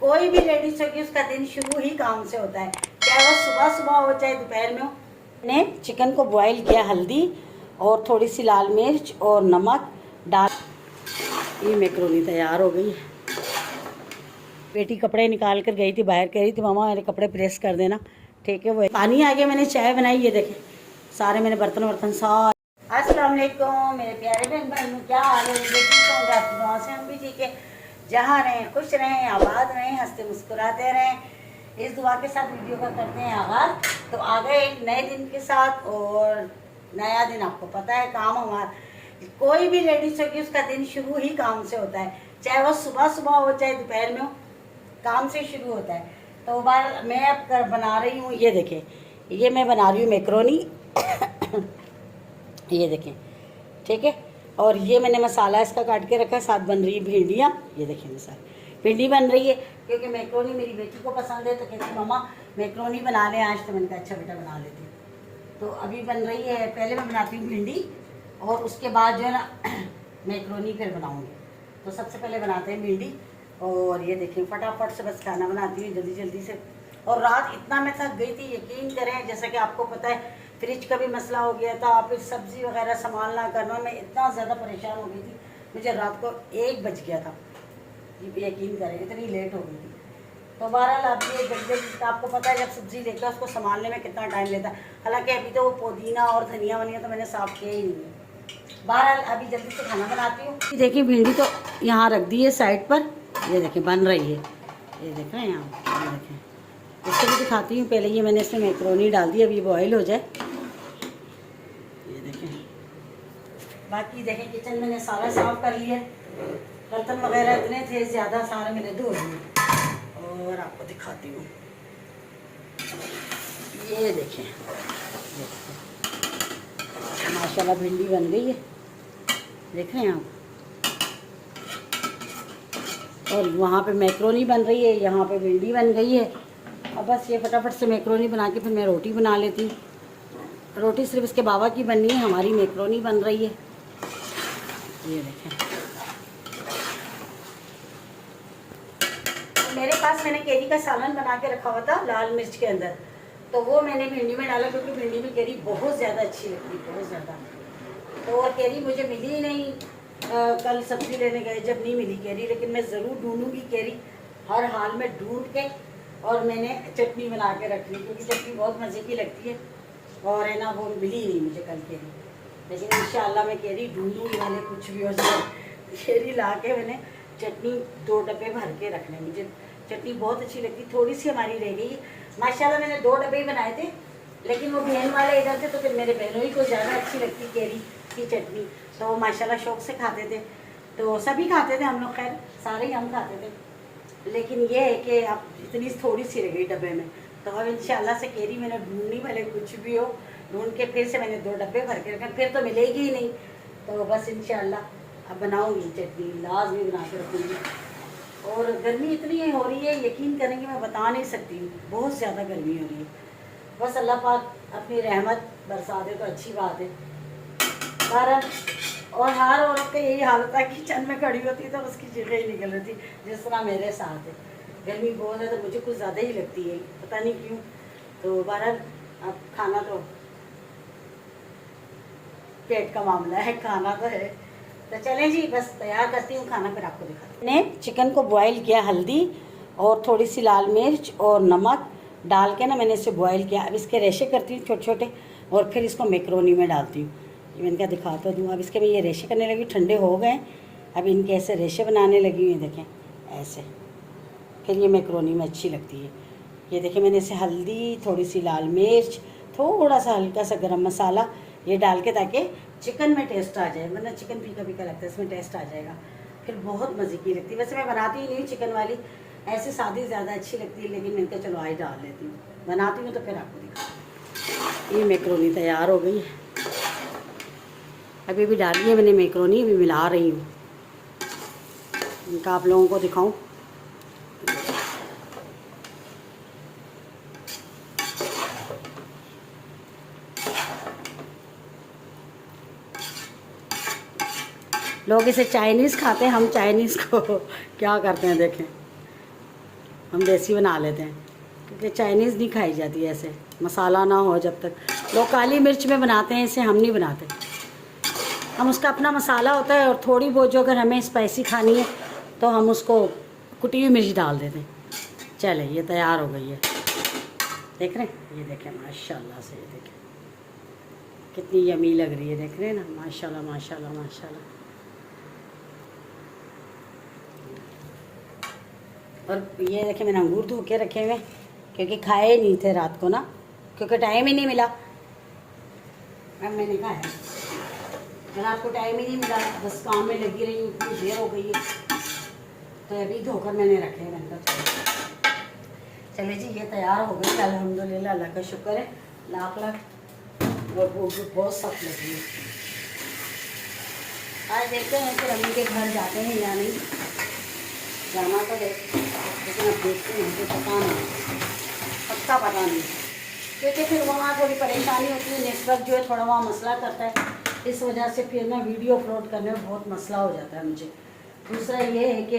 कोई भी लेडीज होगी उसका दिन शुरू ही काम से होता है, चाहे वो सुबह सुबह हो चाहे दोपहर में हो। मैंने चिकन को बॉईल किया, हल्दी और थोड़ी सी लाल मिर्च और नमक डाल, ये मैक्रोनी तैयार हो गई। बेटी कपड़े निकाल कर गई थी बाहर, कह रही थी मामा मेरे कपड़े प्रेस कर देना। ठीक है, वो पानी आ गया, मैंने चाय बनाई, ये देखें सारे मैंने बर्तन सारे। अस्सलाम वालेकुम मेरे प्यारे बहन भाई, क्या हाल है? आपकी दुआ से हम भी ठीक है। जहाँ रहें खुश रहें, आबाद रहें, हंसते मुस्कुराते रहें, इस दुआ के साथ वीडियो का करते हैं आगाज़। तो आ गए एक नए दिन के साथ, और नया दिन आपको पता है काम हमारा, कोई भी लेडीज होगी उसका दिन शुरू ही काम से होता है, चाहे वो सुबह सुबह हो चाहे दोपहर में हो, काम से शुरू होता है। तो बार मैं अब बना रही हूँ, ये देखें, ये मैं बना रही हूँ मैक्रोनी ये देखें, ठीक है। और ये मैंने मसाला इसका काट के रखा है, साथ बन रही है भिंडियाँ, ये देखें मसाला भिंडी बन रही है, क्योंकि मैक्रोनी मेरी बेटी को पसंद है, तो कहती मम्मा मैक्रोनी बना लें आज। तो मैंने कहा अच्छा बेटा बना लेती हूँ। तो अभी बन रही है, पहले मैं बनाती हूँ भिंडी और उसके बाद जो है ना मैक्रोनी फिर बनाऊँगी। तो सबसे पहले बनाते हैं भिंडी, और ये देखिए फटाफट से बस खाना बनाती हूँ जल्दी जल्दी से। और रात इतना मैं थक गई थी, यकीन करें, जैसा कि आपको पता है फ्रिज का भी मसला हो गया था, फिर सब्ज़ी वगैरह संभालना करना, मैं इतना ज़्यादा परेशान हो गई थी, मुझे रात को 1 बज गया था, यकीन करें इतनी लेट हो गई थी। तो बहरहाल आप ये जल्दी आपको पता है जब सब्ज़ी लेकर उसको संभालने में कितना टाइम लेता है। हालांकि अभी तो वो पुदीना और धनिया वनिया तो मैंने साफ़ किया ही नहीं है। बहरहाल अभी जल्दी से खाना बनाती हूँ। देखिए भिंडी तो यहाँ रख दी है साइड पर, ये देखें बन रही है, ये देख रहे हैं यहाँ, ये देखें। इसको भी दिखाती हूँ, पहले ये मैंने इसमें मैक्रोनी डाल दी, अब ये बॉयल हो जाए, ये देखें। बाकी देखें किचन मैंने सारा साफ कर लिया, बर्तन वगैरह इतने थे ज़्यादा, सारे मैंने धो लिए। और आपको दिखाती हूँ, ये देखें माशाल्लाह भिंडी बन गई है, देख रहे हैं आप। और वहाँ पे मैक्रोनी बन रही है, यहाँ पे भिंडी बन गई है। अब बस ये फटाफट से मैक्रोनी बना के फिर मैं रोटी बना लेती हूँ। रोटी सिर्फ इसके बाबा की बननी है, हमारी मैक्रोनी बन रही है, ये देखें। मेरे पास मैंने केरी का सालन बना के रखा हुआ था लाल मिर्च के अंदर, तो वो मैंने भिंडी में डाला, क्योंकि भिंडी में केरी बहुत ज़्यादा अच्छी लगती है, बहुत ज़्यादा। तो और केरी मुझे मिली ही नहीं, कल सब्ज़ी लेने गए जब नहीं मिली कैरी, लेकिन मैं ज़रूर ढूंढूंगी कैरी, हर हाल में ढूंढ के, और मैंने चटनी बना के रख ली, क्योंकि चटनी बहुत मज़े की लगती है। और है ना वो मिली नहीं मुझे कल कैरी, लेकिन इंशाल्लाह मैं कैरी ढूंढूंगी, मैंने कुछ भी हो जाए कैरी ला के मैंने चटनी 2 डब्बे भर के रखने, मुझे चटनी बहुत अच्छी लगती। थोड़ी सी हमारी रह गई माशाल्लाह, मैंने 2 डब्बे ही बनाए थे, लेकिन वो बहन वाले इधर थे, तो फिर मेरे बहनों ही को ज़्यादा अच्छी लगती कैरी की चटनी, तो वो माशाल्लाह शौक से खाते थे। तो सभी खाते थे हम लोग, खैर सारे ही हम खाते थे, लेकिन ये है कि अब इतनी थोड़ी सी रह गई डब्बे में। तो अब इंशाल्लाह से केरी मैंने ढूंढनी, भले कुछ भी हो, ढूंढ के फिर से मैंने 2 डब्बे भर के रखे, फिर तो मिलेगी ही नहीं। तो बस इंशाल्लाह अब बनाऊँगी चटनी, लाजमी बना के रखूँगी। और गर्मी इतनी हो रही है, यकीन करेंगे मैं बता नहीं सकती हूँ, बहुत ज़्यादा गर्मी हो रही है। बस अल्लाह पाक अपनी रहमत बरसा दे तो अच्छी बात है। कारण और हर औरत का यही हालत है, किचन में खड़ी होती है तो उसकी जगह ही निकल रही थी, जिस तरह मेरे साथ है। गर्मी बहुत है तो मुझे कुछ ज़्यादा ही लगती है, पता नहीं क्यों। तो बहरहाल अब खाना तो पेट का मामला है, खाना तो है। तो चलें जी, बस तैयार करती हूँ खाना, फिर आपको दिखाती हूँ। मैंने चिकन को बॉयल किया, हल्दी और थोड़ी सी लाल मिर्च और नमक डाल के ना मैंने इसे बॉयल किया। अब इसके रेशे करती हूँ छोटे छोटे, और फिर इसको मैक्रोनी में डालती हूँ। ये मैंने क्या दिखाता दूँ। अब इसके मैं ये रेशे करने लगी, ठंडे हो गए, अब इनके ऐसे रेशे बनाने लगी हुई, देखें ऐसे, फिर ये मैक्रोनी में अच्छी लगती है। ये देखें मैंने इसे हल्दी, थोड़ी सी लाल मिर्च, थोड़ा सा हल्का सा गरम मसाला ये डाल के, ताकि चिकन में टेस्ट आ जाए, वरना चिकन फीका फीका लगता है, इसमें टेस्ट आ जाएगा, फिर बहुत मज़े की लगती है। वैसे मैं बनाती ही नहीं चिकन वाली, ऐसे सादी ज़्यादा अच्छी लगती है, लेकिन मैंने कहा चलो आज डाल लेती हूँ, बनाती हूँ तो फिर आपको दिखाती हूँ। ये मैक्रोनी तैयार हो गई, अभी भी डाली है मैंने मैक्रोनी, अभी मिला रही हूँ, इनका आप लोगों को दिखाऊं। लोग इसे चाइनीज़ खाते हैं, हम चाइनीज़ को क्या करते हैं देखें, हम देसी बना लेते हैं, क्योंकि चाइनीज़ नहीं खाई जाती ऐसे, मसाला ना हो जब तक। लोग काली मिर्च में बनाते हैं, इसे हम नहीं बनाते। हम उसका अपना मसाला होता है, और थोड़ी बहुत जो अगर हमें स्पाइसी खानी है तो हम उसको कुटी हुई मिर्च डाल देते हैं। चले, ये तैयार हो गई है, देख रहे हैं? ये देखें माशाल्लाह से, ये देखें कितनी यमी लग रही है, देख रहे हैं ना? माशाल्लाह माशाल्लाह माशाल्लाह। और ये देखें मैंने अंगूर धो के रखे हुए, क्योंकि खाए नहीं थे रात को ना, क्योंकि टाइम ही नहीं मिला। अब मैंने खाया, रात को टाइम ही नहीं मिला, बस काम में लगी रही, इतनी देर हो गई है, तो अभी धोकर मैंने रखे हैं। मैंने कहा चले जी, ये तैयार हो गई अल्हम्दुलिल्लाह, अल्लाह का शुक्र है, लाख लाख। और वो बहुत सख्त लगी है। आज देखते हैं कि अम्मी के घर जाते हैं या नहीं, जाना तो है, लेकिन अब देखते हैं कि पता नहीं, पक्का पता नहीं, क्योंकि फिर वहाँ थोड़ी परेशानी होती है, नेटवर्क जो है थोड़ा वहाँ मसला करता है, इस वजह से फिर ना वीडियो अपलोड करने में बहुत मसला हो जाता है मुझे। दूसरा ये है कि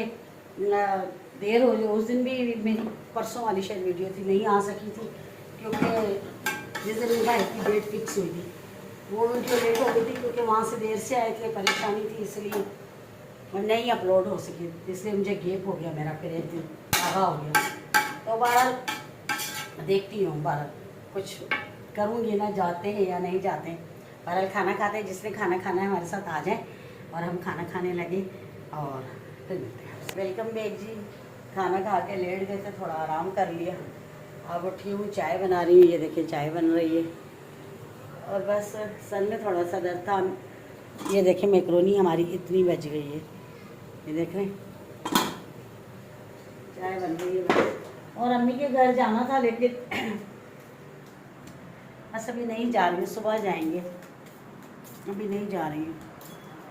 देर हो जाए, उस दिन भी मेरी परसों वाली शायद वीडियो थी, नहीं आ सकी थी, क्योंकि जिस दिन भाई की डेट फिक्स हुई थी वो वीडियो लेट हो गई थी, क्योंकि वहाँ से देर से आए थे, परेशानी थी, इसलिए नहीं अपलोड हो सकी, इसलिए मुझे गेप हो गया मेरा, फिर एक दिन आगा हो गया। तो बहरहाल देखती हूँ, बहरहाल कुछ करूँगी ना, जाते हैं या नहीं जाते हैं। बहरहाल खाना खाते हैं, जिसने खाना खाना है हमारे साथ आ जाए, और हम खाना खाने लगे और फिर मिलते हैं। वेलकम बैक जी। खाना खा के लेट गए थे, थोड़ा आराम कर लिया, अब उठी हूँ, चाय बना रही हूँ, ये देखिए चाय बन रही है, और बस सर में थोड़ा सा दर्द था। ये देखें मैक्रोनी हमारी इतनी बच गई है, ये देख रहे हैं, चाय बन रही है। और अम्मी के घर जाना था, लेकिन बस अभी नहीं जा रही हूँ, सुबह जाएंगे, अभी नहीं जा रही हूँ,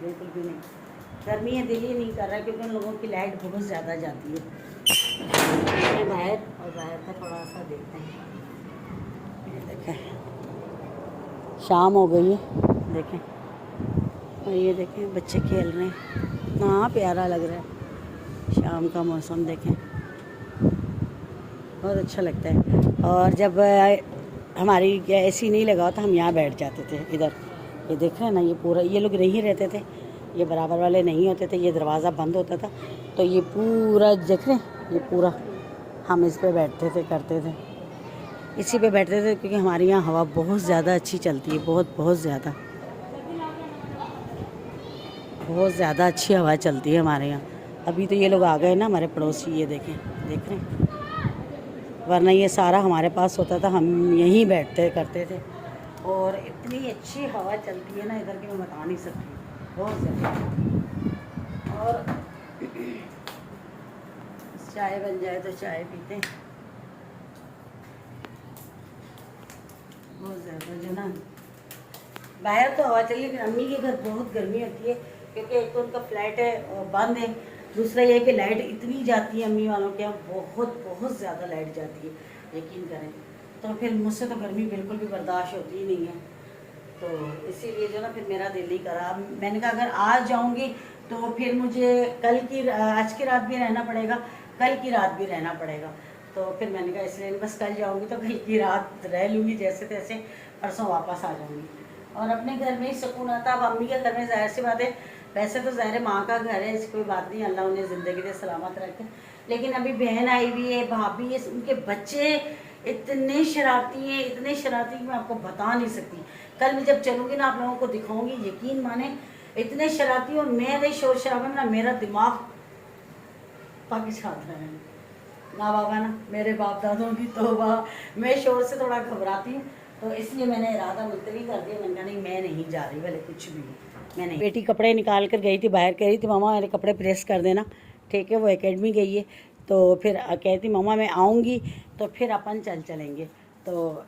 बिल्कुल भी नहीं। गर्मी है, दिल ही नहीं कर रहा, क्योंकि उन लोगों की लाइट बहुत ज़्यादा जाती है बाहर, और बाहर का थोड़ा सा देखते हैं। ये देखें शाम हो गई है, देखें, और ये देखें बच्चे खेल रहे हैं, इतना प्यारा लग रहा है शाम का मौसम, देखें बहुत अच्छा लगता है। और जब हमारी एसी नहीं लगा तो हम यहाँ बैठ जाते थे इधर, ये देख रहे हैं ना, ये पूरा, ये लोग नहीं रहते थे, ये बराबर वाले नहीं होते थे, ये दरवाज़ा बंद होता था, तो ये पूरा देख रहे हैं, ये पूरा हम इस पे बैठते थे, करते थे, इसी पे बैठते थे, क्योंकि हमारे यहाँ हवा बहुत ज़्यादा अच्छी चलती है, बहुत ज़्यादा अच्छी हवा चलती है हमारे यहाँ। अभी तो ये लोग आ गए ना हमारे पड़ोसी, ये देखें, देख रहे हैं, वरना ये सारा हमारे पास होता था, हम यहीं बैठते करते थे, और इतनी अच्छी हवा चलती है ना इधर की, मैं बता नहीं सकती, बहुत ज़्यादा। और चाय बन जाए तो चाय पीते हैं, बहुत ज़्यादा जो ना, बाहर तो हवा चली, लेकिन अम्मी के घर बहुत गर्मी होती है, क्योंकि एक तो उनका फ्लैट है और बंद है, दूसरा ये है कि लाइट इतनी जाती है अम्मी वालों के यहाँ, बहुत ज़्यादा लाइट जाती है, यकीन करें। तो फिर मुझसे तो गर्मी बिल्कुल भी बर्दाश्त होती ही नहीं है, तो इसीलिए जो ना फिर मेरा दिल नहीं करा। मैंने कहा अगर आज जाऊँगी तो फिर मुझे आज की रात भी रहना पड़ेगा, कल की रात भी रहना पड़ेगा, तो फिर मैंने कहा इसलिए बस कल जाऊँगी तो कल की रात रह लूँगी, जैसे तैसे परसों वापस आ जाऊँगी, और अपने घर में ही सुकून आता। अब अम्मी के घर में जाहिर सी बात है, वैसे तो ज़ाहिर माँ का घर है, इसकी कोई बात नहीं, अल्लाह उन्हें ज़िंदगी दे, सलामत रखे, लेकिन अभी बहन आई हुई है, भाभी है, उनके बच्चे इतने शरारती हैं, इतने शरारती कि मैं आपको बता नहीं सकती। कल मैं जब चलूँगी ना, आप लोगों को दिखाऊँगी, यकीन माने इतने शरारती, और मैं रही शोर शराबे में ना, मेरा दिमाग पाकि छाता है ना बाबा, ना मेरे बाप दादों की तौबा, मैं शोर से थोड़ा घबराती हूँ, तो इसलिए मैंने इरादा मुलतवी कर दिया। मैंने कहा नहीं, मैं नहीं जा रही, भले कुछ भी, मैं नहीं। बेटी कपड़े निकाल कर गई थी बाहर, कह रही थी मामा मेरे कपड़े प्रेस कर देना, ठीक है, वो एकेडमी गई है, तो फिर कहती मामा मैं आऊँगी तो फिर अपन चलेंगे, तो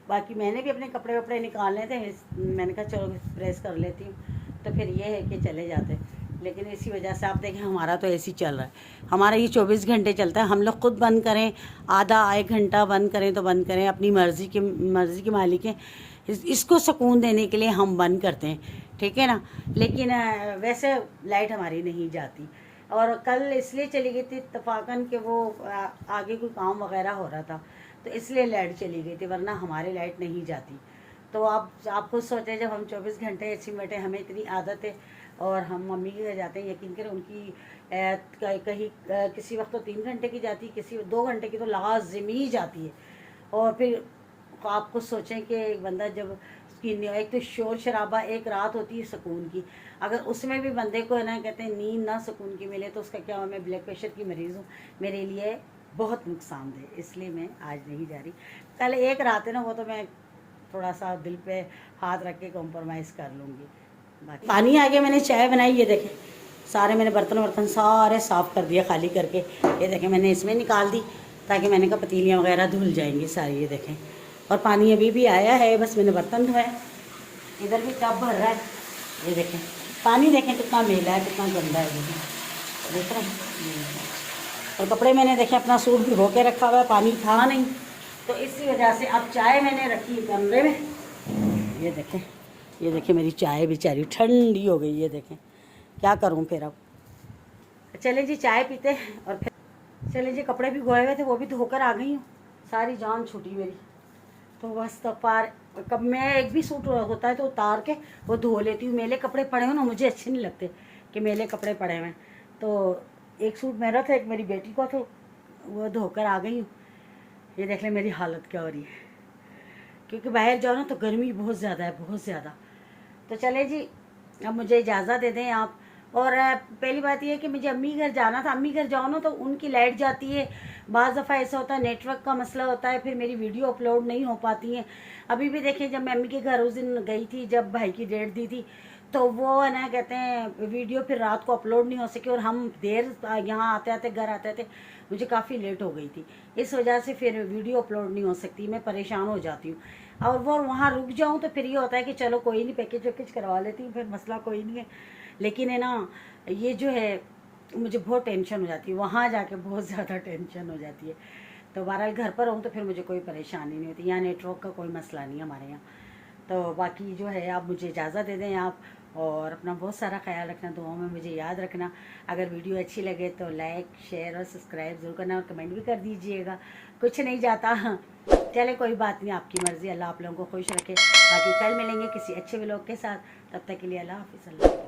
बाकी मैंने भी अपने कपड़े वपड़े निकालने थे, मैंने कहा चलो प्रेस कर लेती हूँ, तो फिर ये है कि चले जाते। लेकिन इसी वजह से आप देखें हमारा तो ऐसी चल रहा है, हमारा ये 24 घंटे चलता है, हम लोग खुद बंद करें, आधा 1 घंटा बंद करें तो बंद करें, अपनी मर्ज़ी की मालिक है, इसको सुकून देने के लिए हम बंद करते हैं, ठीक है ना। लेकिन वैसे लाइट हमारी नहीं जाती, और कल इसलिए चली गई थी इत्तफाकन कि वो आगे कोई काम वगैरह हो रहा था, तो इसलिए लाइट चली गई थी, वरना हमारी लाइट नहीं जाती। तो आप खुद सोचें, जब हम 24 घंटे ऐसे बैठे, हमें इतनी आदत है, और हम मम्मी के घर जाते हैं, यकीन करें उनकी कहीं किसी वक्त तो 3 घंटे की जाती है, किसी 2 घंटे की तो लाजमी जाती है। और फिर आप खुद सोचें कि एक बंदा जब एक तो शोर शराबा, एक रात होती है सुकून की, अगर उसमें भी बंदे को है ना कहते हैं नींद ना सुकून की मिले तो उसका क्या हुआ। मैं ब्लड प्रेशर की मरीज़ हूँ, मेरे लिए बहुत नुकसानदेह, इसलिए मैं आज नहीं जा रही। कल एक रात है ना, वो तो मैं थोड़ा सा दिल पे हाथ रख के कॉम्प्रोमाइज़ कर लूँगी। बाकी पानी आ गया, मैंने चाय बनाई, ये देखें सारे मैंने बर्तन सारे साफ़ कर दिया खाली करके। ये देखें मैंने इसमें निकाल दी, ताकि मैंने कहा पतीलियाँ वगैरह धुल जाएंगी सारी। ये देखें, और पानी अभी भी आया है, बस मैंने बर्तन धोए। इधर भी टब भर रहा है, ये देखें पानी देखें कितना मेला है, कितना गंदा है, देख रहे हैं। और कपड़े मैंने देखें अपना सूट भी धो के रखा हुआ है, पानी था नहीं, तो इसी वजह से अब चाय मैंने रखी कमरे में। ये देखें मेरी चाय बेचारी ठंडी हो गई। ये देखें क्या करूं फिर अब। चले जी चाय पीते हैं, और फिर चले जी कपड़े भी धोए हुए थे वो भी धोकर आ गई हूँ, सारी जान छूटी मेरी। तो बस तो पार कब मैं एक भी सूट होता है तो उतार के वो धो लेती हूँ। मेले कपड़े पड़े हो ना, मुझे अच्छे नहीं लगते कि मेले कपड़े पड़े हुए। तो एक सूट मेरा था, एक मेरी बेटी का, तो वो धोकर आ गई हूँ। ये देख लें मेरी हालत क्या हो रही है, क्योंकि बाहर जाओ ना तो गर्मी बहुत ज़्यादा है, बहुत ज़्यादा। तो चले जी अब मुझे इजाज़त दे दें आप। और पहली बात यह है कि मुझे अम्मी घर जाना था। अम्मी घर जाओ ना तो उनकी लाइट जाती है, बाज़ दफ़ा ऐसा होता है नेटवर्क का मसला होता है, फिर मेरी वीडियो अपलोड नहीं हो पाती हैं। अभी भी देखें, जब मैं अम्मी के घर उस दिन गई थी, जब भाई की डेट दी थी, तो वो है ना कहते हैं वीडियो फिर रात को अपलोड नहीं हो सकी, और हम देर यहाँ आते आते घर आते आते मुझे काफ़ी लेट हो गई थी। इस वजह से फिर वीडियो अपलोड नहीं हो सकती, मैं परेशान हो जाती हूँ। और वो वहाँ रुक जाऊँ तो फिर ये होता है कि चलो कोई नहीं, पैकेज वैकेज करवा लेती हूँ, फिर मसला कोई नहीं है। लेकिन है ना ये जो है मुझे बहुत टेंशन हो जाती है, वहाँ जाके बहुत ज़्यादा टेंशन हो जाती है। तो बहरहाल घर पर रहूँ तो फिर मुझे कोई परेशानी नहीं होती, यहाँ नेटवर्क का कोई मसला नहीं है हमारे यहाँ। तो बाकी जो है आप मुझे इजाज़त दे दें आप, और अपना बहुत सारा ख्याल रखना, दुआओं में मुझे याद रखना। अगर वीडियो अच्छी लगे तो लाइक शेयर और सब्सक्राइब ज़रूर करना, और कमेंट भी कर दीजिएगा, कुछ नहीं जाता। चले कोई बात नहीं, आपकी मर्ज़ी, अल्लाह आप लोगों को खुश रखे। बाकी कल मिलेंगे किसी अच्छे व्लॉग के साथ, तब तक के लिए अल्लाह हाफ़िज़।